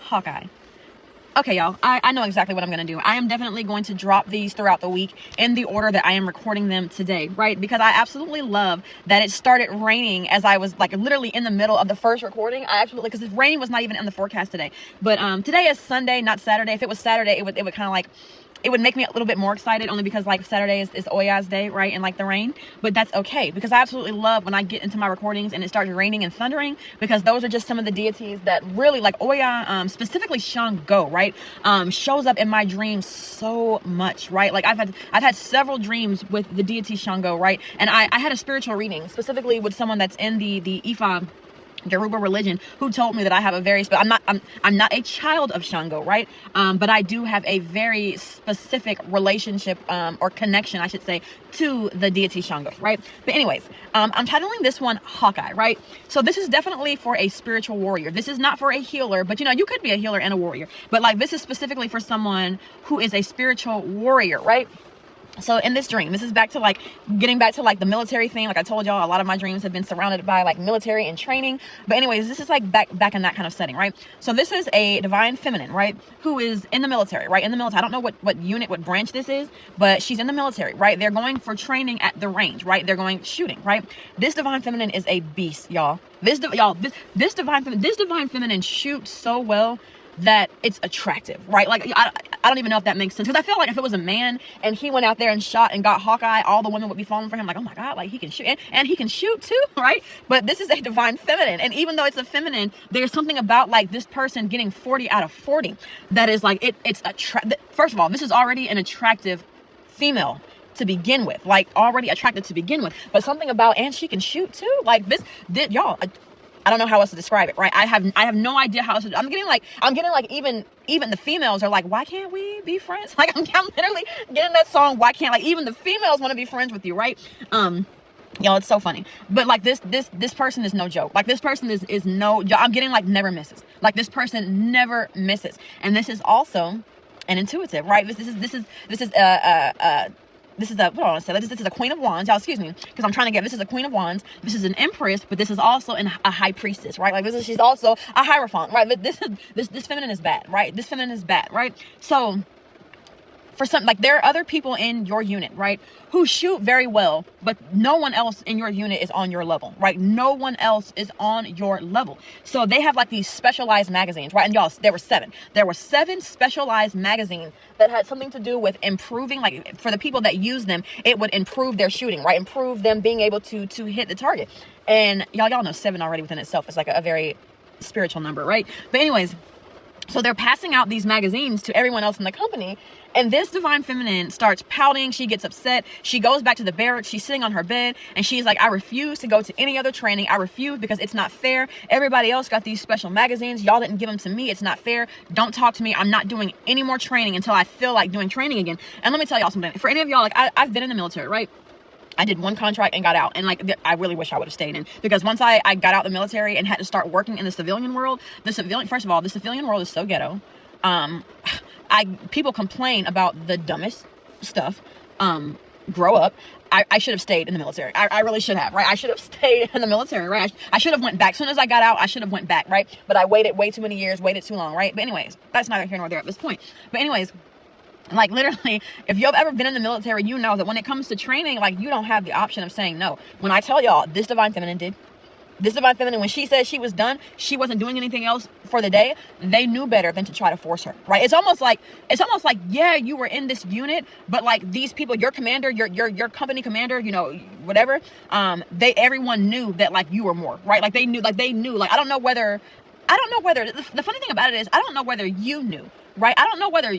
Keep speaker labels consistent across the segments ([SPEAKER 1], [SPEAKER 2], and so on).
[SPEAKER 1] HawkEye. Okay, y'all, I know exactly what I'm going to do. I am definitely going to drop these throughout the week in the order that I am recording them today, right? Because I absolutely love that it started raining as I was like literally in the middle of the first recording. I absolutely, because the rain was not even in the forecast today. But today is Sunday, not Saturday. If it was Saturday, it would kind of like, it would make me a little bit more excited, only because like Saturday is HawkEye's day, right? And like the rain, but that's okay, because I absolutely love when I get into my recordings and it starts raining and thundering, because those are just some of the deities that really like HawkEye, specifically Shango, right? Shows up in my dreams so much, right? Like I've had several dreams with the deity Shango, right? And I had a spiritual reading specifically with someone that's in the Ifa Yoruba religion, who told me that I have a very I'm not a child of Shango, right? But I do have a very specific relationship or connection, I should say, to the deity Shango, right? But anyways, I'm titling this one HawkEye, right? So this is definitely for a spiritual warrior. This is not for a healer, but you know, you could be a healer and a warrior, but like this is specifically for someone who is a spiritual warrior, right? So in this dream, this is back to like getting back to like the military theme. Like I told y'all, a lot of my dreams have been surrounded by like military and training. But anyways, this is like back in that kind of setting, right? So this is a divine feminine, right? Who is in the military, right? In the military. I don't know what unit, what branch this is, but she's in the military, right? They're going for training at the range, right? They're going shooting, right? This divine feminine is a beast, y'all. This divine feminine shoots so well that it's attractive, right? Like I don't even know if that makes sense, because I feel like if it was a man and he went out there and shot and got HawkEye, all the women would be falling for him, like, oh my god, like he can shoot, and he can shoot too, right? But this is a divine feminine, and even though it's a feminine, there's something about like this person getting 40 out of 40 that is like it's first of all, this is already an attractive female to begin with, like already attractive to begin with, but something about, and she can shoot too, like this y'all, I don't know how else to describe it, right? I have no idea how else to. I'm getting like even the females are like, why can't we be friends? Like I'm literally getting that song, why can't, like even the females want to be friends with you, right? Y'all, it's so funny. But like this person is no joke. Like this person is no, I'm getting like never misses. Like this person never misses. And this is also an intuitive, right? This is a Queen of Wands, y'all, excuse me, because I'm trying to get, this is a Queen of Wands, this is an Empress, but this is also a High Priestess, right? Like she's also a Hierophant, right? But this feminine is bad, right? This feminine is bad, right? So for some, like there are other people in your unit, right, who shoot very well, but no one else in your unit is on your level, right? No one else is on your level. So they have like these specialized magazines, right? And y'all, there were seven specialized magazines that had something to do with improving, like for the people that use them, it would improve their shooting, right? Improve them being able to hit the target. And y'all know 7 already within itself is like a very spiritual number, right? But anyways, so they're passing out these magazines to everyone else in the company, and this divine feminine starts pouting. She gets upset. She goes back to the barracks. She's sitting on her bed, and she's like, I refuse to go to any other training. I refuse, because it's not fair. Everybody else got these special magazines. Y'all didn't give them to me. It's not fair. Don't talk to me. I'm not doing any more training until I feel like doing training again. And let me tell y'all something. For any of y'all, like I've been in the military, right? I did one contract and got out, and like I really wish I would have stayed in, because once I got out of the military and had to start working in the civilian world, first of all, the civilian world is so ghetto. People complain about the dumbest stuff. Grow up. I should have stayed in the military. I really should have, right? I should have stayed in the military, right? I should have went back. As soon as I got out, I should have went back, right? But I waited way too many years, waited too long, right? But anyways, that's neither here nor there at this point. But anyways, like literally, if you've ever been in the military, you know that when it comes to training, like you don't have the option of saying no. When I tell y'all, this divine feminine did. This divine feminine, when she said she was done, she wasn't doing anything else for the day, they knew better than to try to force her, right? It's almost like, yeah, you were in this unit, but like these people, your commander, your company commander, you know, whatever, everyone knew that like you were more, right? Like they knew, like I don't know whether, the funny thing about it is, I don't know whether you knew, right? I don't know whether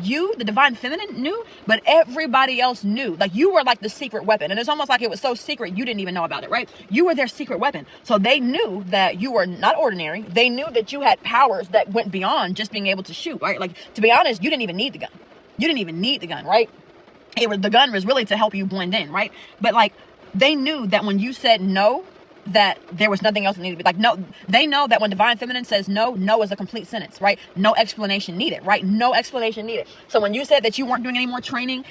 [SPEAKER 1] you, the divine feminine, knew, but everybody else knew. Like you were like the secret weapon, and it's almost like it was so secret you didn't even know about it, right? You were their secret weapon. So they knew that you were not ordinary. They knew that you had powers that went beyond just being able to shoot, right? Like, to be honest, you didn't even need the gun. You didn't even need the gun, right? The gun was really to help you blend in, right? But like, they knew that when you said no, that there was nothing else that needed to be, like, no, they know that when divine feminine says no, no is a complete sentence, right? No explanation needed, right? No explanation needed. So when you said that you weren't doing any more training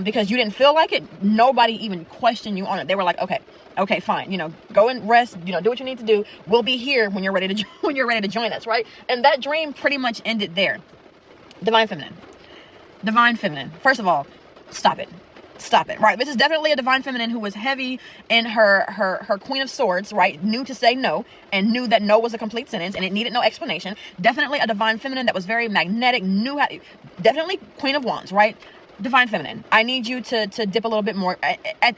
[SPEAKER 1] because you didn't feel like it, nobody even questioned you on it. They were like, okay, Okay, fine. Go and rest, do what you need to do. We'll be here when you're ready to when you're ready to join us, right? And that dream pretty much ended there. Divine feminine. Divine feminine. First of all, stop it. Stop it, right? This is definitely a divine feminine who was heavy in her Queen of Swords, right? Knew to say no and knew that no was a complete sentence and it needed no explanation. Definitely a divine feminine that was very magnetic, definitely Queen of Wands, right? Divine feminine, I need you to dip a little bit more.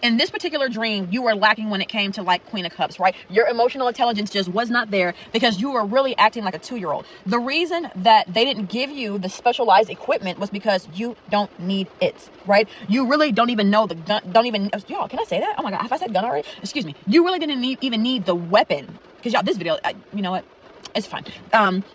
[SPEAKER 1] In this particular dream, you were lacking when it came to like Queen of Cups, right? Your emotional intelligence just was not there because you were really acting like a 2-year-old. The reason that they didn't give you the specialized equipment was because you don't need it, right? You really don't even know the gun. Y'all, can I say that? Oh my God, have I said gun already? Excuse me. You really didn't even need the weapon because y'all, this video, you know what? It's fine.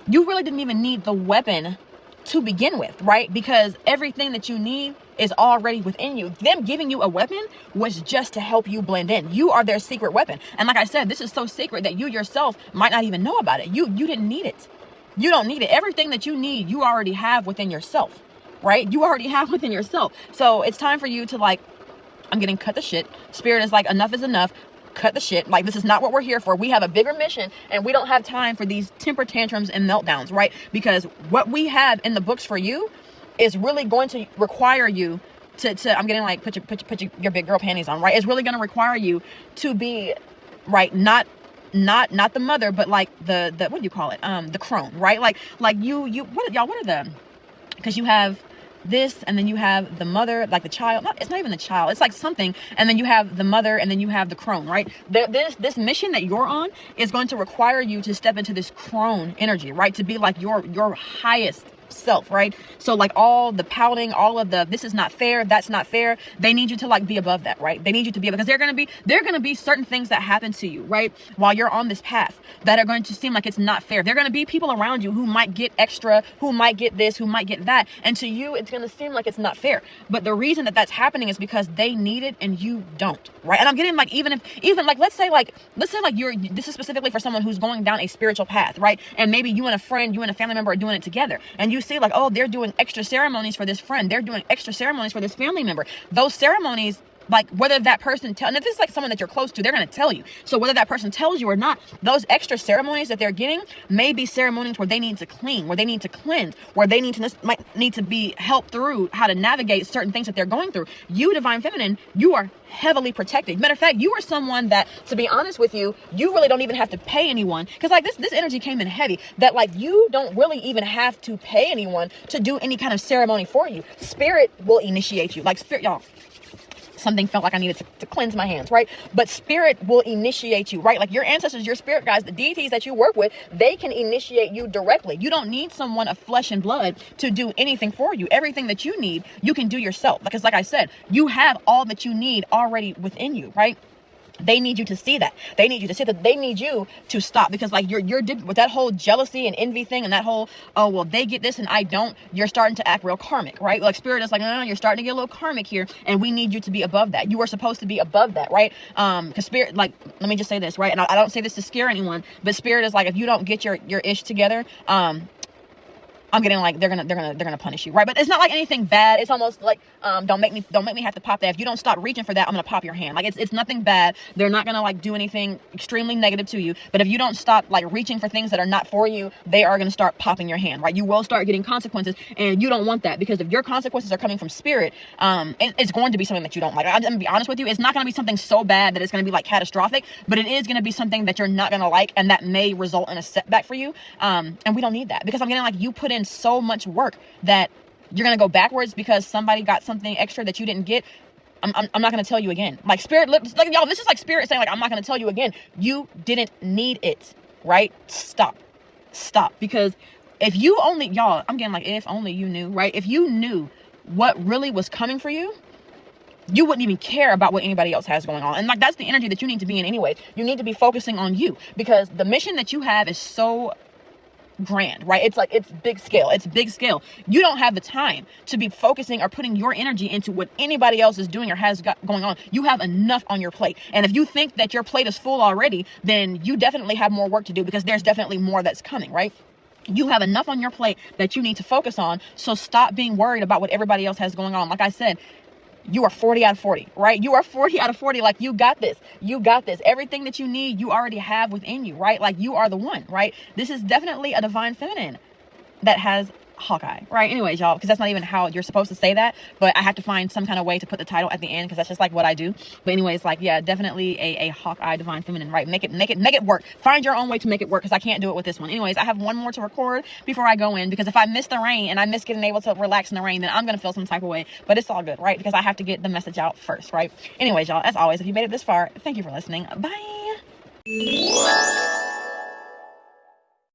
[SPEAKER 1] You really didn't even need the weapon to begin with, right? Because everything that you need is already within you. Them giving you a weapon was just to help you blend in. You are their secret weapon. And like I said, this is so secret that you yourself might not even know about it. You didn't need it. You don't need it. Everything that you need, you already have within yourself, right? You already have within yourself. So it's time for you to I'm getting cut the shit. Spirit is like, enough is enough. Cut the shit. Like, this is not what we're here for. We have a bigger mission and we don't have time for these temper tantrums and meltdowns, right? Because what we have in the books for you is really going to require you to I'm getting like, put your big girl panties on, right? It's really going to require you to be, right, not the mother, but like the what do you call it? The crone, right? Like what are the, because you have this, and then you have the mother, like the child. It's not even the child. It's like something, and then you have the mother, and then you have the crone, right? This mission that you're on is going to require you to step into this crone energy, right? To be like your highest self, right? So like all the pouting, all of the this is not fair, that's not fair, they need you to like be above that, right? They need you to be, because they're going to be certain things that happen to you, right, while you're on this path that are going to seem like it's not fair. They're going to be people around you who might get extra, who might get this, who might get that, and to you it's going to seem like it's not fair. But the reason that that's happening is because they need it and you don't, right? And I'm getting like, even like let's say this is specifically for someone who's going down a spiritual path, right? And maybe you and a friend, you and a family member are doing it together, and you see like, oh, they're doing extra ceremonies for this friend, they're doing extra ceremonies for this family member. Those ceremonies, like whether that person and if it's like someone that you're close to, they're going to tell you. So whether that person tells you or not, those extra ceremonies that they're getting may be ceremonies where they need to clean, where they need to cleanse, where they might need to be helped through how to navigate certain things that they're going through. You, divine feminine, you are heavily protected. Matter of fact, you are someone that, to be honest with you, you really don't even have to pay anyone, because like this energy came in heavy, that like you don't really even have to pay anyone to do any kind of ceremony for you. Spirit will initiate you. Like spirit, y'all, something felt like I needed to cleanse my hands, right? But spirit will initiate you, right? Like your ancestors, your spirit guides, the deities that you work with, they can initiate you directly. You don't need someone of flesh and blood to do anything for you. Everything that you need, you can do yourself. Because like I said, you have all that you need already within you, right? They need you to see that. They need you to see that. They need you to stop, because like you're with that whole jealousy and envy thing, and that whole, oh, well, they get this and I don't, you're starting to act real karmic, right? Like spirit is like, no, you're starting to get a little karmic here, and we need you to be above that. You are supposed to be above that, right? Because spirit, like, let me just say this, right? And I don't say this to scare anyone, but spirit is like, if you don't get your ish together, I'm getting like they're gonna punish you, right? But it's not like anything bad. It's almost like don't make me have to pop that. If you don't stop reaching for that, I'm gonna pop your hand. Like it's nothing bad. They're not gonna like do anything extremely negative to you. But if you don't stop like reaching for things that are not for you, they are gonna start popping your hand, right? You will start getting consequences, and you don't want that, because if your consequences are coming from spirit, it's going to be something that you don't like. I'm gonna be honest with you. It's not gonna be something so bad that it's gonna be like catastrophic, but it is gonna be something that you're not gonna like, and that may result in a setback for you. And we don't need that, because I'm getting like you put in so much work that you're gonna go backwards because somebody got something extra that you didn't get. I'm not gonna tell you again. Like spirit, like y'all, this is like spirit saying like, I'm not gonna tell you again. You didn't need it, right? Stop. Because if you only, y'all, I'm getting like, if only you knew, right? If you knew what really was coming for you, you wouldn't even care about what anybody else has going on. And like that's the energy that you need to be in anyway. You need to be focusing on you, because the mission that you have is so grand, right? It's like, it's big scale. You don't have the time to be focusing or putting your energy into what anybody else is doing or has got going on. You have enough on your plate. And if you think that your plate is full already, then you definitely have more work to do, because there's definitely more that's coming, right? You have enough on your plate that you need to focus on. So stop being worried about what everybody else has going on. Like I said, you are 40 out of 40, right? You are 40 out of 40. Like, you got this. You got this. Everything that you need, you already have within you, right? Like, you are the one, right? This is definitely a divine feminine that has Hawkeye, right? Anyways, y'all, because that's not even how you're supposed to say that, but I have to find some kind of way to put the title at the end, because that's just like what I do. But anyways, like, yeah, definitely a Hawkeye divine feminine, right? Make it work. Find your own way to make it work, because I can't do it with this one. Anyways, I have one more to record before I go in, because if I miss the rain and I miss getting able to relax in the rain, then I'm gonna feel some type of way. But it's all good, right? Because I have to get the message out first, right? Anyways, y'all, as always, if you made it this far, thank you for listening. Bye.